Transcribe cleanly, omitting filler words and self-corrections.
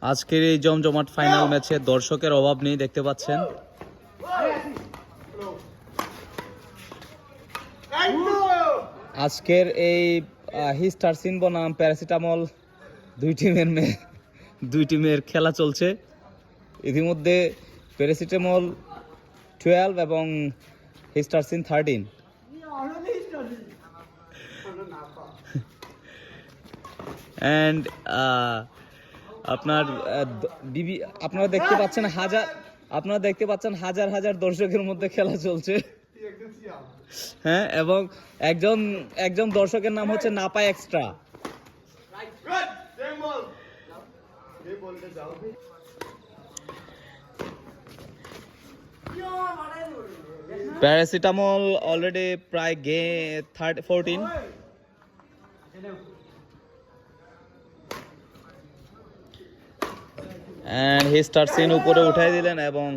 আজকের এই জমজমাট ফাইনাল ম্যাচে দর্শকের অভাব নেই, দেখতে পাচ্ছেন। আজকের এই হিস্টারসিন বনাম প্যারাসিটামল দুই টিমের খেলা চলছে। ইতিমধ্যে প্যারাসিটামল 12 এবং হিস্টারসিন 13। অ্যান্ড আপনারা দেখতে পাচ্ছেন হাজার হাজার দর্শকের মধ্যে খেলা চলছে। হ্যাঁ, এবং একজন দর্শকের নাম হচ্ছে নাপা এক্সট্রা। প্যারাসিটামল অলরেডি প্রায় 14। অ্যান্ড হিস্টারসিন উপরে উঠাই দিলেন এবং